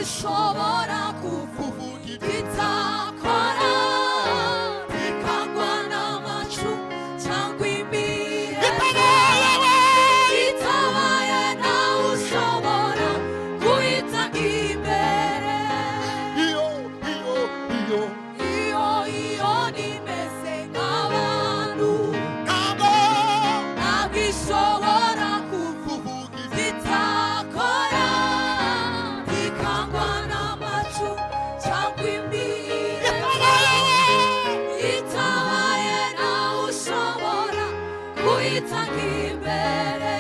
bishobora kuvuga ibitakora bikagwa n'amacu cyangwa imirere itabaye nawe ushobora guhita imbere iyo nimeze nk'abantu ntabwo ishobora kuvuga ibitakora bikangwa n'amacu cyangwa imirere itabaye nawe ushobora guhita imbere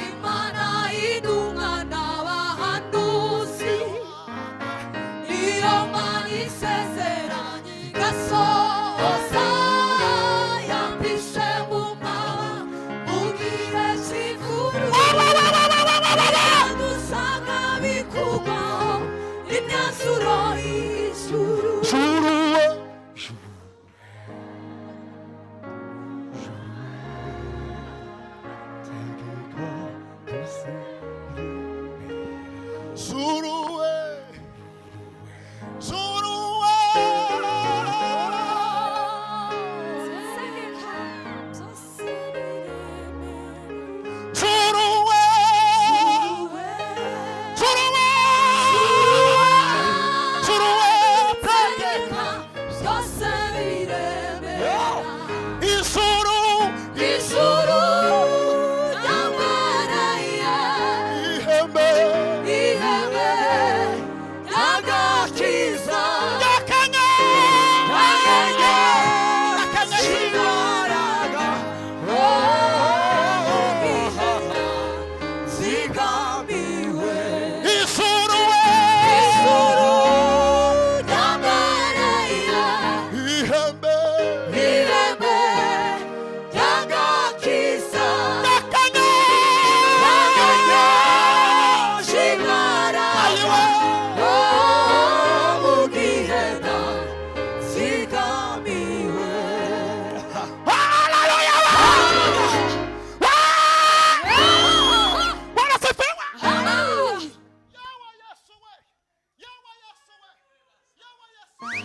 Imana y'intumwa n'abahanuzi iyo Mana isezeranye igasohoza yampishe mu mababa mu gihe cy'ivugurura dusanga bikugwaho imyanzuro y'ijuru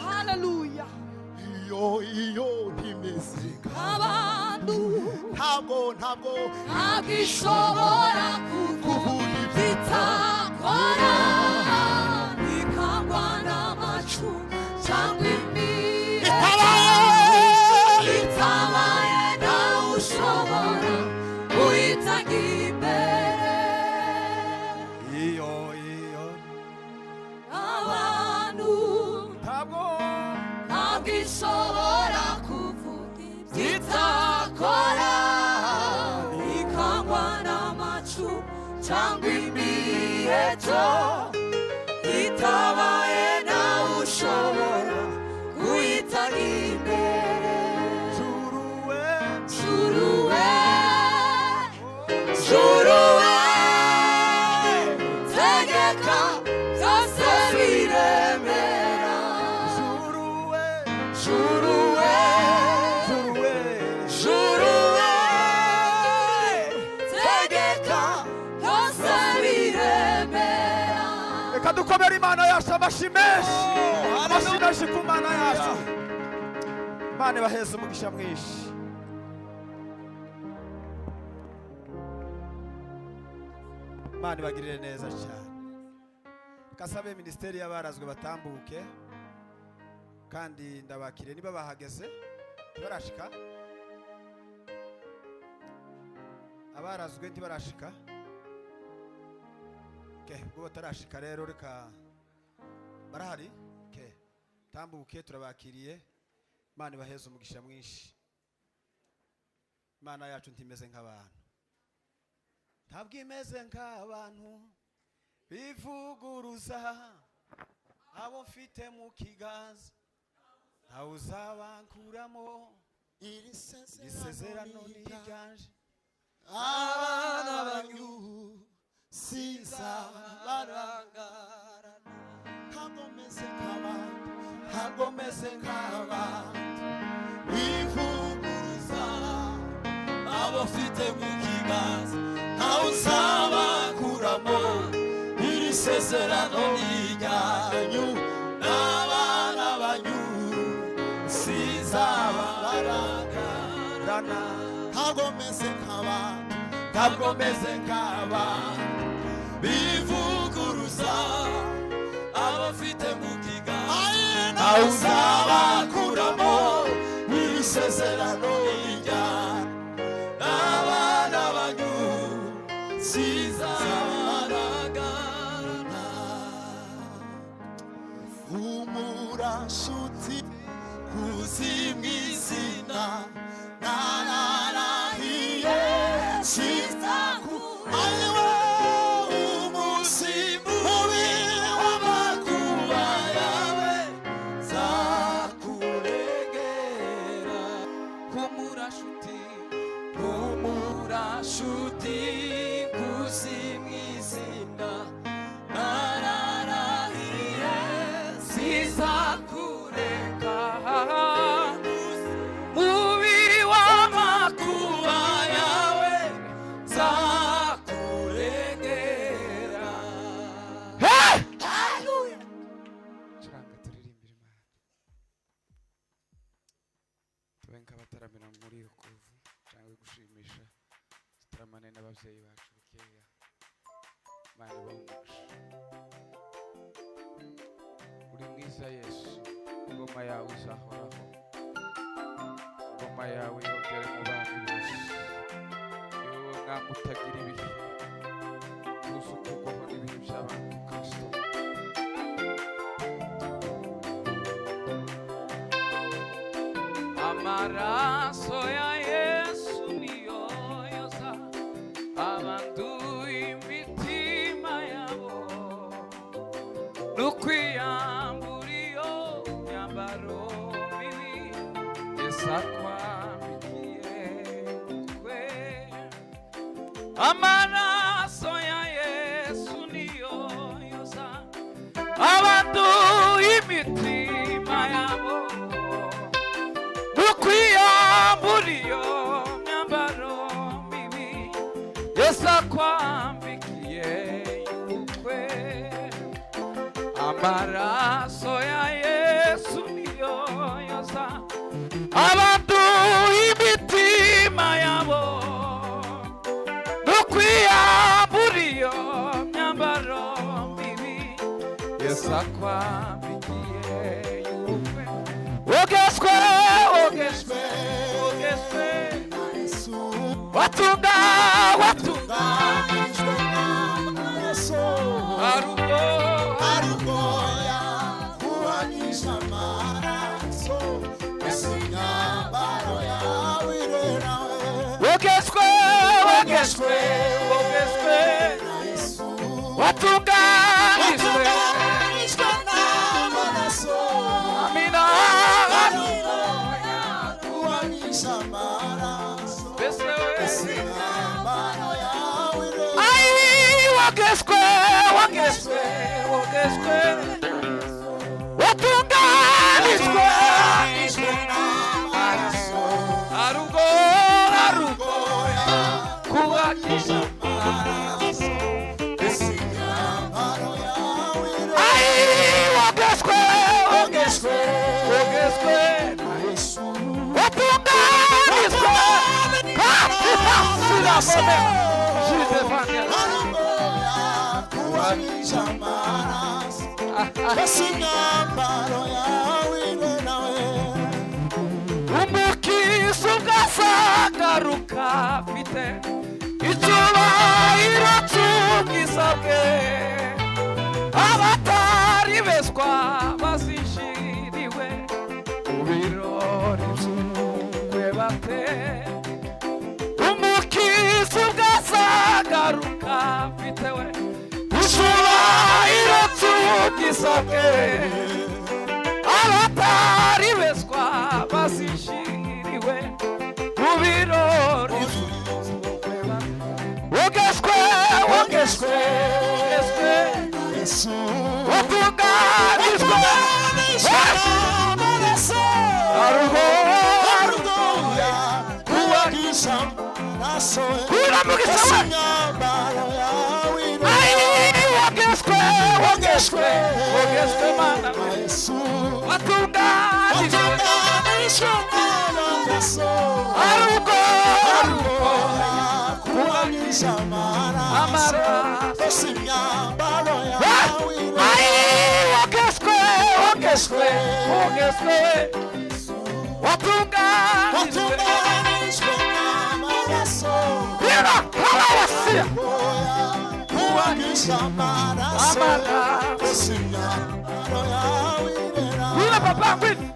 Hallelujah. Iyo nimeze nk'abantu ntabwo ishobora kuvuga ibitakora bikangwa n'amacu cyangwa imirere itabaye nawe ushobora guhita imbere iyo abantu ntabwo ishobora kuvuga ibitakora bikangwa n'amacu cyangwa imiheto itabaye nawe ushobora guhita imbere juruwe tegeka byose biremera juruwe tegeka byose biremera reka dukomere Imana yacu amashyi menshi ku Mana yacu Imana ibaheze umugisha mwinshi Imana ibagirire neza cyane kasabe ministeri y'abarazwe batambuke kandi ndabakire niba bahageze barashika abarazwe ntibarashika ubwo batarashika rero reka barahari tambuke turabakiriye Imana ibaheze umugisha mwinshi Imana yacu ntimeze nk'abantu ntabwo imeze nk'abantu bivuguruza abo mfite mu kiganza ntawe uzabankuramo iri sezerano niganje abana banyu sinzabarangara ntabwo meze nk'abantu bivuguruza abo mfite mu kiganza ntawe uzabankuramo isezerano ryanyu n'abana banyu sizababaragana. Ntabwo meze nk'aba bivuguruza abafite mu kiganza, nawe uzabakuramo isezerano ryanyu n'abana banyu sizabaragana. Humura nshuti kuzimizina nararahiye sizakurewe umunsi mubi w'amakuba yawe zakuregera. Humura nshuti kuzimizina nararahiye sizakureka mubi w'amakuba yawe zakuregera. Haleluya. Curanga turirimbire Imana. Tube nk'abataramira muri iyo kuvu cyangwa gushimisha, tutaramane n'ababyeyi bacu bukeya. Imana ibahe. Uri mwiza Yesu, ingoma yawe izahoraho, ingoma yawe yongere mu bami bose. Ni wowe mwami utagira ibihe, tuzi ukugwaho n'ibihe by'abantu Kristo. Amaraso ya Yesu niyo yoza abanduye imitima yabo, n'ukwiyambura iyo myambaro mibi Yesu akwambikiye kwe. Amaraso ya Yesu niyo yoza abanduye imitima yabo, n'ukwiyambura iyo myambaro mibi Yesu akwambikiye ukwe. Amaraso ya Yesu niyo yoza abanduye imitima yabo, n'ukwiyambura iyo myambaro mibi Yesu akwambikiye ukwe. Ogeshwe watunganijwe n'amaraso, arugoya kubanisha amaraso, Yesu imyambaro yawe irenawe. Ogeshwe na Yesu, watunganijwe n'amaraso, amina, arugoya kubanisha amaraso, Yesu imyambaro yawe irenawe. Ogeshwe watunganijwe n'amaraso, arugoya kubanisha amaraso, Yesu imyambaro yawe irenawe. Ogeshwe na Yesu, watunganijwe n'amaraso, kubanisha amaraso, Yesu imyambaro yawe irenawe. Umukiza ugasagaruka afite icyubahiro cy'ubwiza bwe, abatari bezwa bazishiriwe mu birori by'ubukwe bate. Umukiza ugasagaruka afite we icyubahiro cy'ubwiza bwe, abatari bezwa bazishiriwe mu birori by'ubukwe bate. Ogeshwe Yesu, watunganijwe n'amaraso, arugoya kubanisha amaraso, Yesu imyambaro yawe irenawe. Ogeshwe wogezwe mana we Yesu watunganijwe amaraso arugo kuamisha amaraso amaraso imyambaro yawe wogezwe watunganijwe amaraso Bira halawasia kuamisha amaraso amaraso imyambaro yawe Bira papa kwini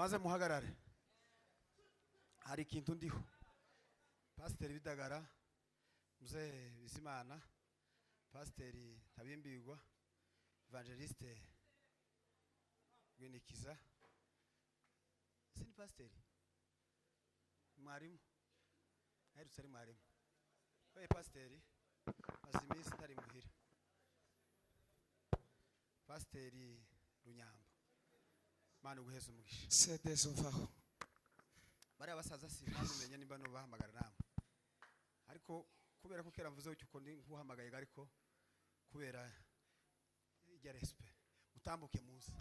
maze muhagarare. Hari ikintu ndiho. Pasiteri Bidagara, Mzee Bizimana, Pasiteri Ntabimbirwa, Evangeliste Gwinikiza. Sini pasiteri? Mwarimu? Naherutse ari mwarimu. Oye pasiteri, maze iminsi ntari muhira. Pasiteri Runyamba. Mana uguheze umugisha. Sedes uvaho. Bari abasaza sinamenye nimba no bahamagara namwe. Ariko kubera ko kera mvuze uko ndi nkuhamagaye ariko kubera ijya respect mutambuke muzi.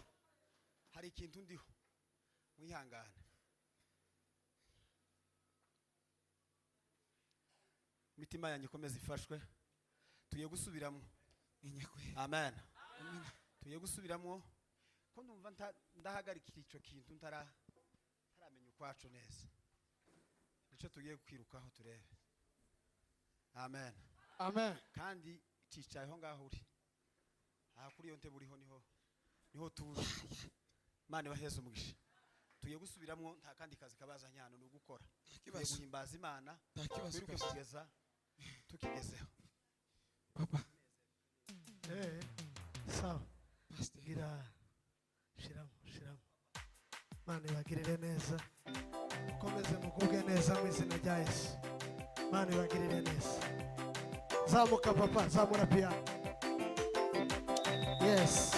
Hari ikintu ndiho. Mwihangane. Mitima yanyu komeza ifashwe. Tugiye gusubiramo. Amen. Tugiye gusubiramo ko ndumva ndahagarikira ico kintu ntaramenya ukwacu neza. Nico tugiye kwirukaho turebe. Amen. Amen. Kandi cicayeho ngaho uri. Aha kuri yo ntebe uriho niho turi. Mane baheze umugisha. Tugiye gusubiramo nta kandi kazi kabazanya hano no gukora. Kibazo. Guhimbaza Imana. Kibazo. Kugeza tukigezeho. Papa. Sawa. Pastor. Gira shiramo. Mana ibagirire neza. Komeze mugubwe neza mu izina rya Yesu. Mana ibagirire neza. Zamuka papa, zamura piano. Yes.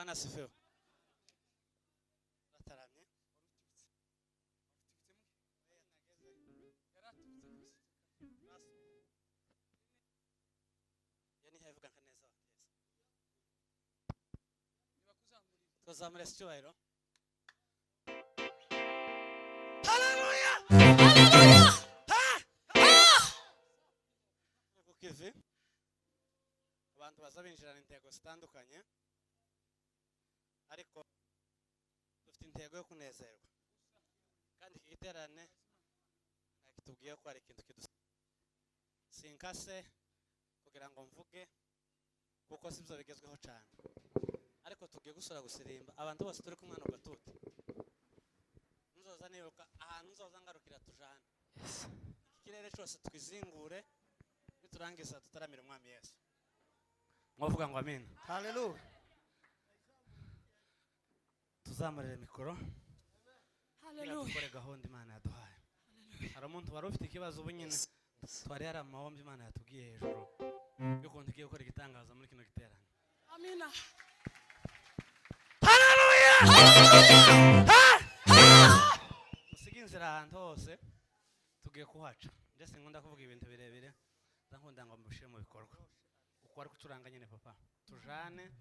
Bwana asifiwe. Nataramye. Yani havuga neza. Tuzamure icyubahiro. Haleluya! Haleluya! Kukivi. Abantu bazabinjirana intego zitandukanye. Ariko dufite intego yo kunezerwa. Kandi iki giterane nakitubwiye ko ari ikintu sinkase kugira ngo mvuge kuko sibyo bigezweho cyane. Ariko tugiye gusura gusirimba abantu bose turi kumwana ugatuti. Nzoza nibuka ahantu nzoza ngarukira tujana. Ikirere cyose twizingure niturangiza tutaramira umwami Yesu. Mwavuga ngo amen. Haleluya. Tuzamurire mikoro. Haleluya. Tukore gahunda Imana yaduhaye. Hari umuntu wari ufite ikibazo ubunyine twari yari amahombe Imana yatubwiye hejuru. Yuko ntigiye gukora igitangaza muri kino giterane. Amina. Haleluya! Musige inzira ahantu hose tugiye kuhaca. Ndetse nkunda kuvuga ibintu birebire ndankunda ngo mbishire mu bikorwa. Uko ari kucuranga nyine papa. Tujane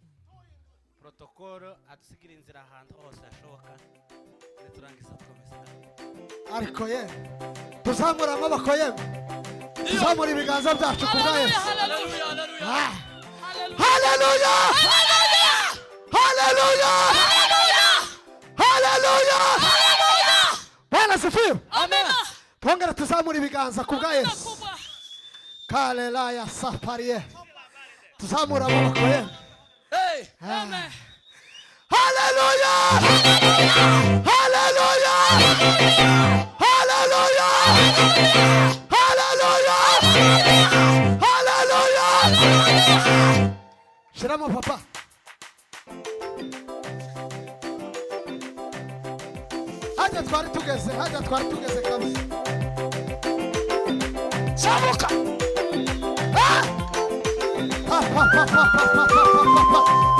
protokolo adusigira inzira ahantu hose hashoboka. Turangiza twomeza. Ariko ye tuzamura amaboko ye. Tuzamura ibiganza byacu kubwa Yesu. Haleluya. Haleluya! Haleluya! Haleluya! Bwana asifiwe. Amina. Twongera tuzamura ibiganza kubwa Yesu. Kubwa. Haleluya safariye. Tuzamura amaboko ye. Hey. Amen. Haleluya! Haleluya! Haleluya! Haleluya! Haleluya! Shiramo papa. Hajya twari tugeze kabisa. Zamuka. Ah! Pa pa pa pa pa pa pa pa pa.